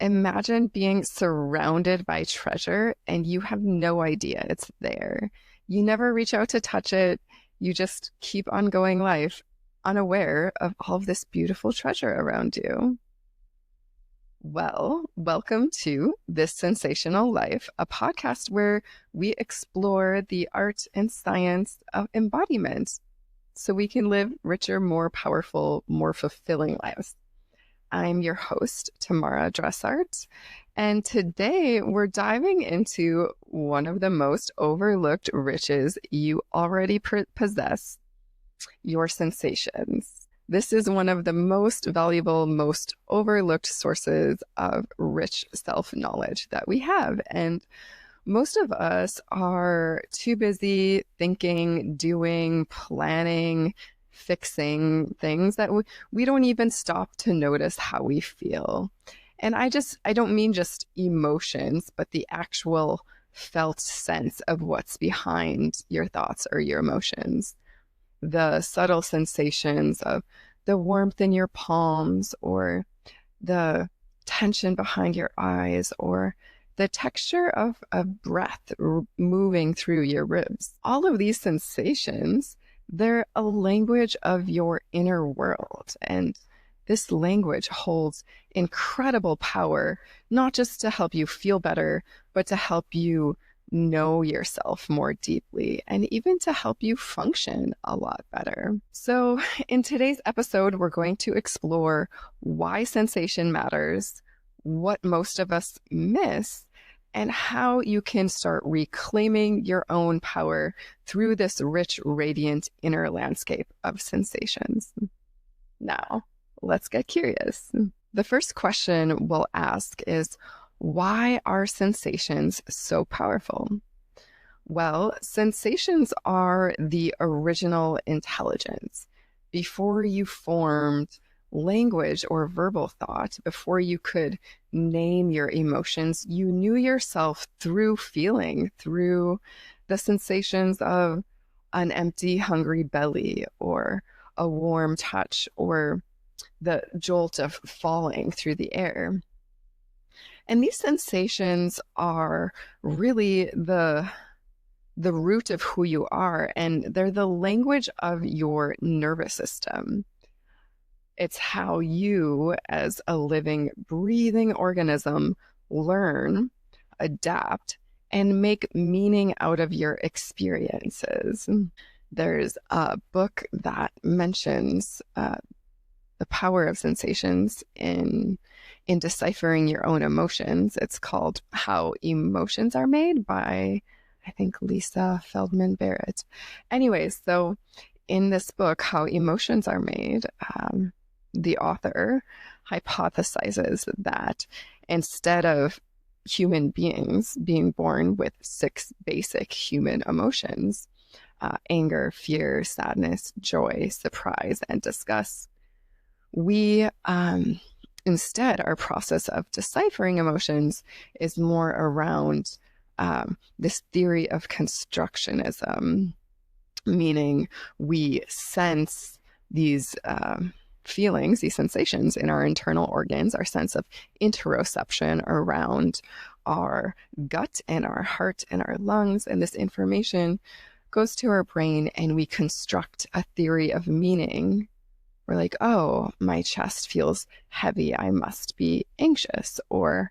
Imagine being surrounded by treasure and you have no idea it's there. You never reach out to touch it. You just keep on going life, unaware of all of this beautiful treasure around you. Well, welcome to This Sensational Life, a podcast where we explore the art and science of embodiment so we can live richer, more powerful, more fulfilling lives. I'm your host, Tamara Dressart, and today we're diving into one of the most overlooked riches you already possess, your sensations. This is one of the most valuable, most overlooked sources of rich self-knowledge that we have. And most of us are too busy thinking, doing, planning, fixing things that we don't even stop to notice how we feel. And I don't mean just emotions, but the actual felt sense of what's behind your thoughts or your emotions. The subtle sensations of the warmth in your palms, or the tension behind your eyes, or the texture of breath moving through your ribs. All of these sensations, they're a language of your inner world. And this language holds incredible power, not just to help you feel better, but to help you know yourself more deeply and even to help you function a lot better. So in today's episode, we're going to explore why sensation matters, what most of us miss, and how you can start reclaiming your own power through this rich, radiant inner landscape of sensations. Now, let's get curious. The first question we'll ask is, why are sensations so powerful? Well, sensations are the original intelligence. Before you formed language or verbal thought, before you could name your emotions, you knew yourself through feeling, through the sensations of an empty, hungry belly, or a warm touch, or the jolt of falling through the air. And these sensations are really the root of who you are, and they're the language of your nervous system. It's how you, as a living, breathing organism, learn, adapt, and make meaning out of your experiences. There's a book that mentions the power of sensations in deciphering your own emotions. It's called How Emotions Are Made by, I think, Lisa Feldman Barrett. Anyways, so in this book, How Emotions Are Made, the author hypothesizes that instead of human beings being born with 6 basic human emotions, anger, fear, sadness, joy, surprise, and disgust, we instead, our process of deciphering emotions is more around this theory of constructionism, meaning we sense these feelings, these sensations in our internal organs, our sense of interoception around our gut and our heart and our lungs, and this information goes to our brain and we construct a theory of meaning. We're like, oh, my chest feels heavy, I must be anxious, or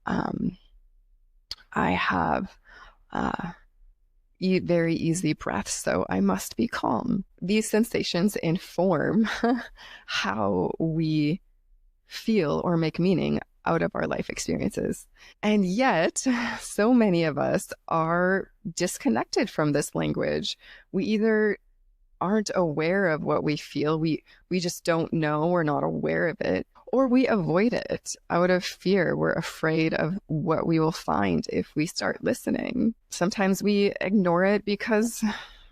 I have very easy breaths, so I must be calm. These sensations inform how we feel or make meaning out of our life experiences. And yet, so many of us are disconnected from this language. We either aren't aware of what we feel, we just don't know, we're not aware of it, or we avoid it out of fear. We're afraid of what we will find if we start listening. Sometimes we ignore it because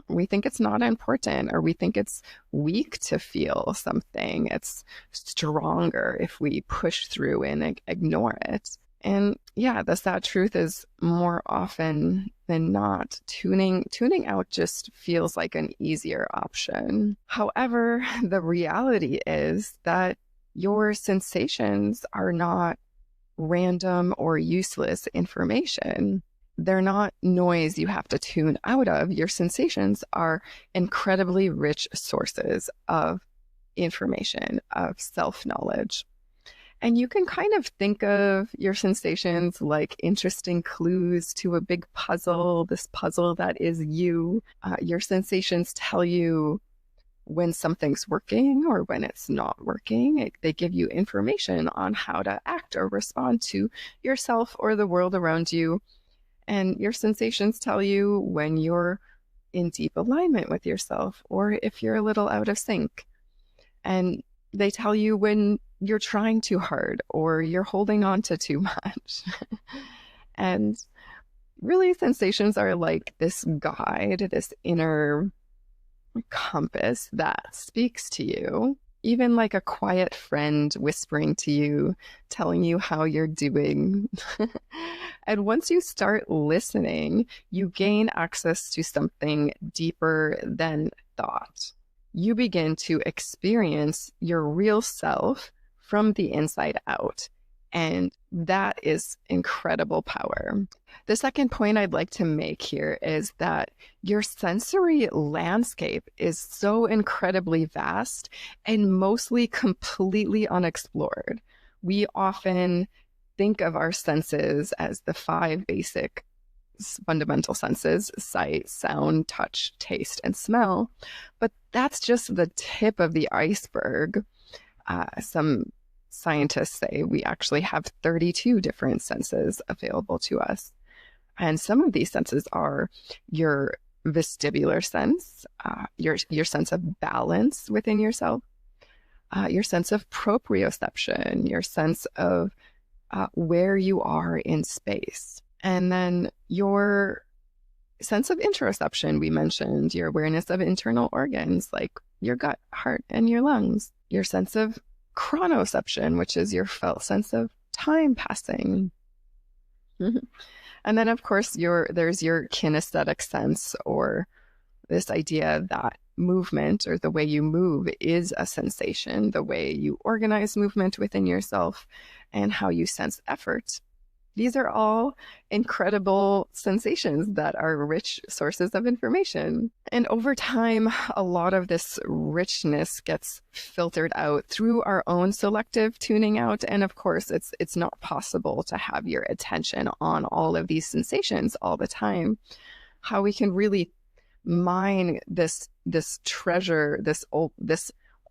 we think it's not important, or we think it's weak to feel something. It's stronger if we push through and ignore it. And yeah, the sad truth is, more often than not, tuning out just feels like an easier option. However, the reality is that your sensations are not random or useless information. They're not noise you have to tune out of. Your sensations are incredibly rich sources of information, of self-knowledge. And you can kind of think of your sensations like interesting clues to a big puzzle, this puzzle that is you. Your sensations tell you when something's working or when it's not working. They give you information on how to act or respond to yourself or the world around you. And your sensations tell you when you're in deep alignment with yourself or if you're a little out of sync. And they tell you when you're trying too hard or you're holding on to too much. And really, sensations are like this guide, this inner compass that speaks to you, even like a quiet friend whispering to you, telling you how you're doing. And once you start listening, you gain access to something deeper than thought. You begin to experience your real self from the inside out. And that is incredible power. The second point I'd like to make here is that your sensory landscape is so incredibly vast and mostly completely unexplored. We often think of our senses as the 5 basic fundamental senses: sight, sound, touch, taste, and smell. But that's just the tip of the iceberg. Some scientists say we actually have 32 different senses available to us. And some of these senses are your vestibular sense, your sense of balance within yourself, your sense of proprioception, your sense of where you are in space. And then your sense of interoception, we mentioned, your awareness of internal organs like your gut, heart, and your lungs. Your sense of chronoception, which is your felt sense of time passing. And then, of course, there's your kinesthetic sense, or this idea that movement or the way you move is a sensation, the way you organize movement within yourself and how you sense effort. These are all incredible sensations that are rich sources of information. And over time, a lot of this richness gets filtered out through our own selective tuning out. And of course, it's not possible to have your attention on all of these sensations all the time. How we can really mine this treasure, this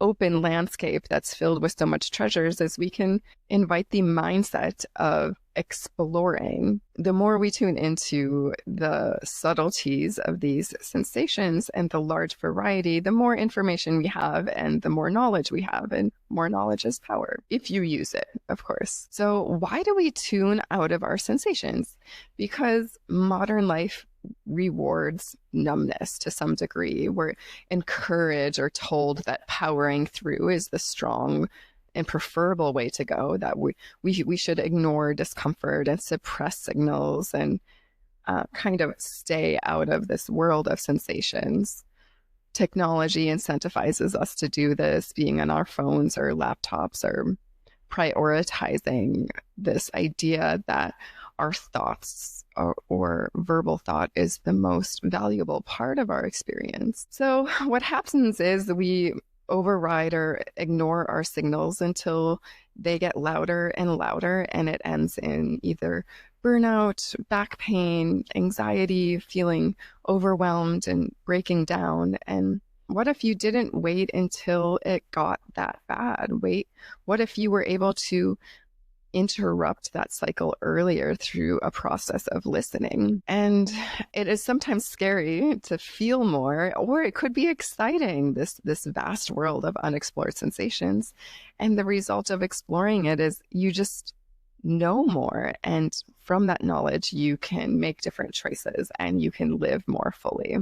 open landscape that's filled with so much treasures, is we can invite the mindset of exploring. The more we tune into the subtleties of these sensations and the large variety, the more information we have and the more knowledge we have, and more knowledge is power, if you use it, of course. So why do we tune out of our sensations? Because modern life rewards numbness to some degree. We're encouraged or told that powering through is the strong and preferable way to go, that we should ignore discomfort and suppress signals and kind of stay out of this world of sensations. Technology incentivizes us to do this, being on our phones or laptops, or prioritizing this idea that our thoughts or verbal thought is the most valuable part of our experience. So what happens is we override or ignore our signals until they get louder and louder, and it ends in either burnout, back pain, anxiety, feeling overwhelmed and breaking down. And what if you didn't wait until it got that bad? What if you were able to interrupt that cycle earlier through a process of listening? And it is sometimes scary to feel more, or it could be exciting, this vast world of unexplored sensations. And the result of exploring it is you just know more. And from that knowledge, you can make different choices and you can live more fully.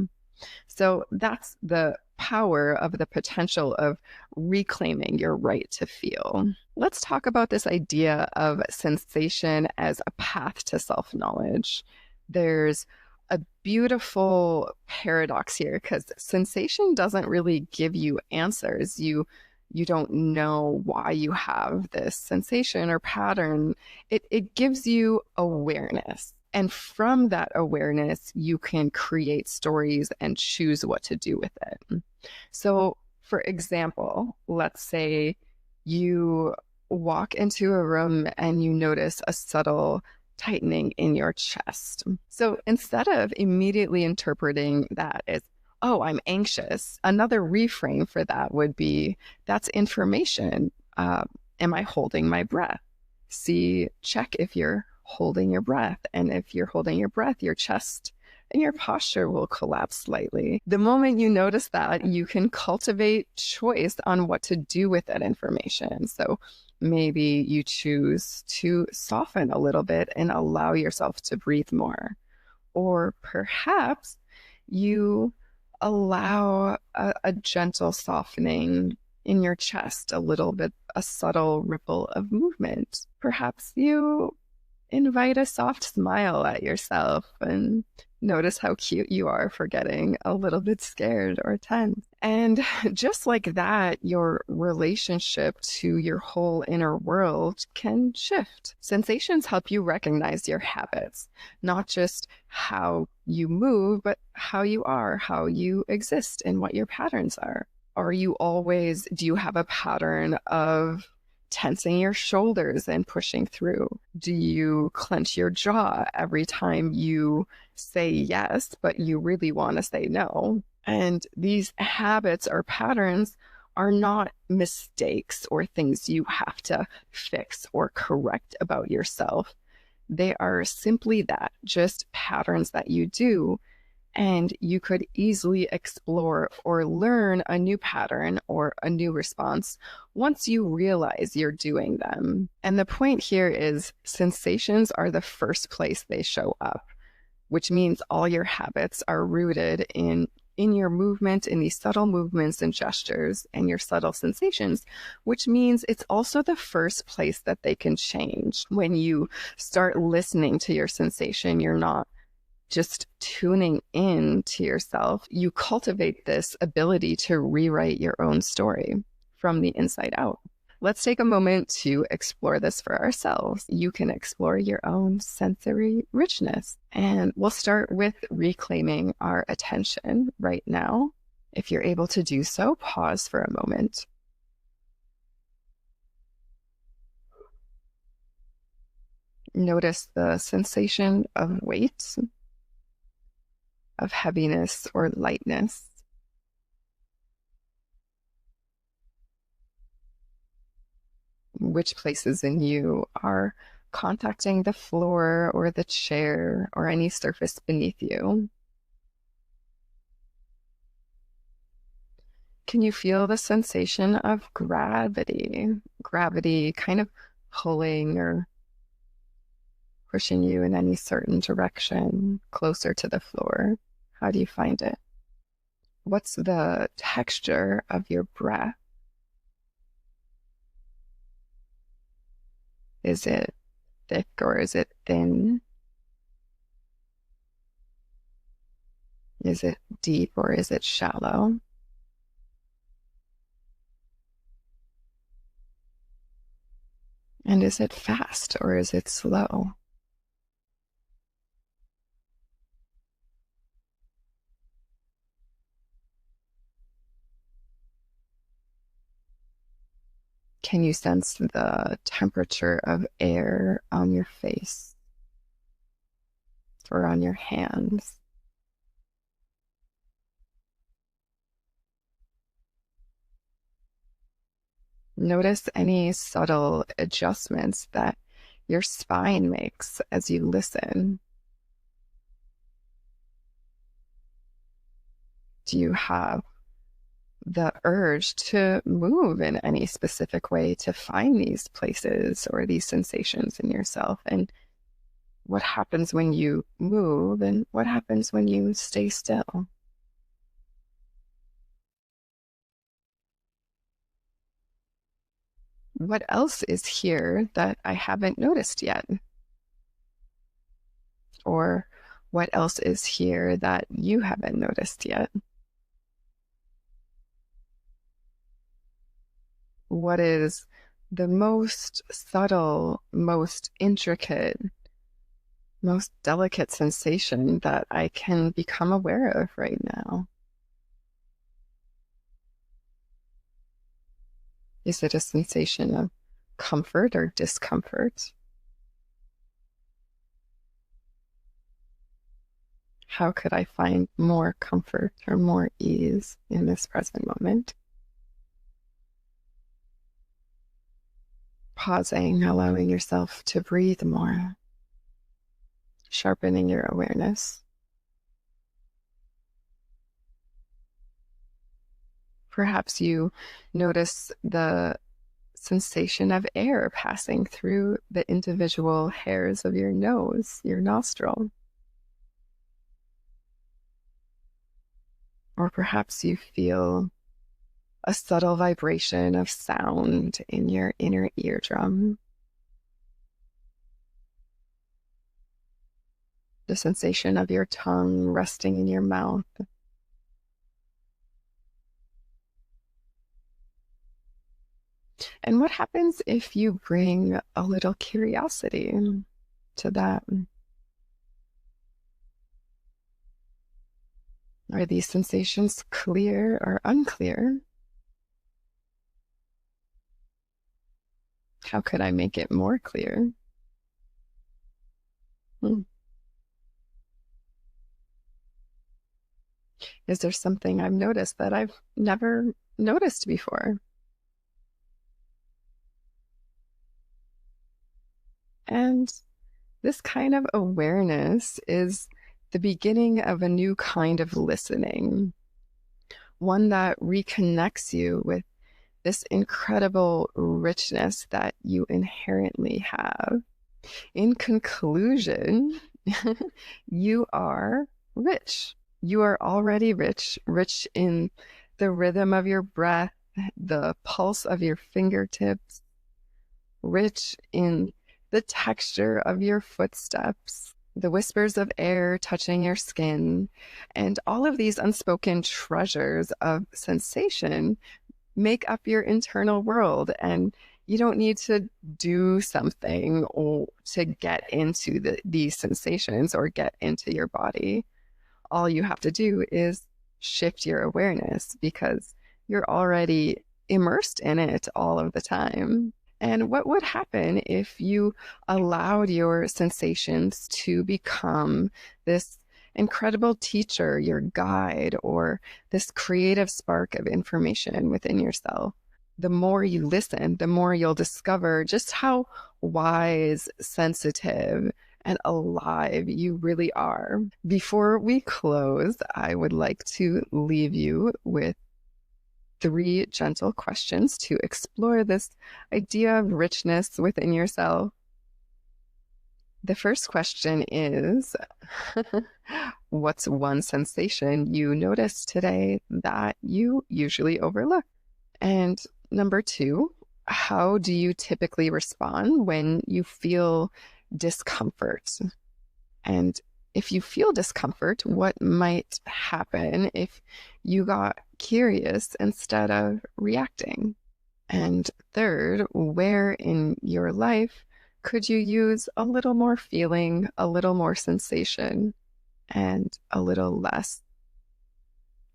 So that's the power of the potential of reclaiming your right to feel. Let's talk about this idea of sensation as a path to self-knowledge. There's a beautiful paradox here, because sensation doesn't really give you answers. You you don't know why you have this sensation or pattern, it gives you awareness. And from that awareness, you can create stories and choose what to do with it. So, for example, let's say you walk into a room and you notice a subtle tightening in your chest. So instead of immediately interpreting that as, oh, I'm anxious, another reframe for that would be, that's information. Am I holding my breath? Check if you're holding your breath. And if you're holding your breath, your chest and your posture will collapse slightly. The moment you notice that, you can cultivate choice on what to do with that information. So maybe you choose to soften a little bit and allow yourself to breathe more. Or perhaps you allow a gentle softening in your chest, a little bit, a subtle ripple of movement. Perhaps you invite a soft smile at yourself and notice how cute you are for getting a little bit scared or tense. And just like that, your relationship to your whole inner world can shift. Sensations help you recognize your habits, not just how you move, but how you are, how you exist, and what your patterns are. Do you have a pattern of tensing your shoulders and pushing through? Do you clench your jaw every time you say yes, but you really want to say no? And these habits or patterns are not mistakes or things you have to fix or correct about yourself. They are simply that, just patterns that you do. And you could easily explore or learn a new pattern or a new response once you realize you're doing them. And the point here is sensations are the first place they show up, which means all your habits are rooted in your movement, in these subtle movements and gestures and your subtle sensations, which means it's also the first place that they can change. When you start listening to your sensation, you're not just tuning in to yourself. You cultivate this ability to rewrite your own story from the inside out. Let's take a moment to explore this for ourselves. You can explore your own sensory richness. And we'll start with reclaiming our attention right now. If you're able to do so, pause for a moment. Notice the sensation of weight, of heaviness or lightness. Which places in you are contacting the floor or the chair or any surface beneath you? Can you feel the sensation of gravity? Gravity kind of pulling or pushing you in any certain direction closer to the floor. How do you find it? What's the texture of your breath? Is it thick or is it thin? Is it deep or is it shallow? And is it fast or is it slow? Can you sense the temperature of air on your face or on your hands? Notice any subtle adjustments that your spine makes as you listen. Do you have the urge to move in any specific way to find these places or these sensations in yourself? And what happens when you move and what happens when you stay still? What else is here that I haven't noticed yet? Or what else is here that you haven't noticed yet? What is the most subtle, most intricate, most delicate sensation that I can become aware of right now? Is it a sensation of comfort or discomfort? How could I find more comfort or more ease in this present moment? Pausing, allowing yourself to breathe more, sharpening your awareness. Perhaps you notice the sensation of air passing through the individual hairs of your nose, your nostril. Or perhaps you feel a subtle vibration of sound in your inner eardrum. The sensation of your tongue resting in your mouth. And what happens if you bring a little curiosity to that? Are these sensations clear or unclear? How could I make it more clear? Is there something I've noticed that I've never noticed before? And this kind of awareness is the beginning of a new kind of listening, one that reconnects you with this incredible richness that you inherently have. In conclusion, you are rich. You are already rich, rich in the rhythm of your breath, the pulse of your fingertips, rich in the texture of your footsteps, the whispers of air touching your skin, and all of these unspoken treasures of sensation make up your internal world. And you don't need to do something or to get into these sensations or get into your body. All you have to do is shift your awareness because you're already immersed in it all of the time. And what would happen if you allowed your sensations to become this incredible teacher, your guide, or this creative spark of information within yourself? The more you listen, the more you'll discover just how wise, sensitive, and alive you really are. Before we close, I would like to leave you with 3 gentle questions to explore this idea of richness within yourself. The first question is, what's one sensation you noticed today that you usually overlook? And number 2, how do you typically respond when you feel discomfort? And if you feel discomfort, what might happen if you got curious instead of reacting? And third, where in your life could you use a little more feeling, a little more sensation, and a little less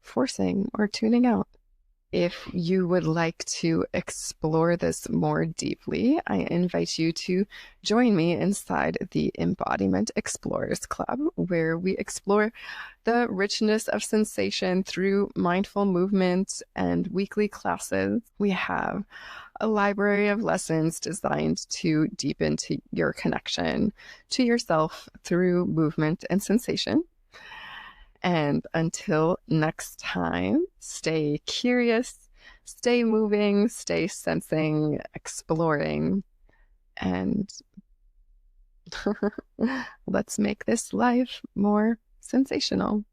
forcing or tuning out? If you would like to explore this more deeply, I invite you to join me inside the Embodiment Explorers Club, where we explore the richness of sensation through mindful movement and weekly classes. We have a library of lessons designed to deepen your connection to yourself through movement and sensation. And until next time, stay curious, stay moving, stay sensing, exploring, and let's make this life more sensational.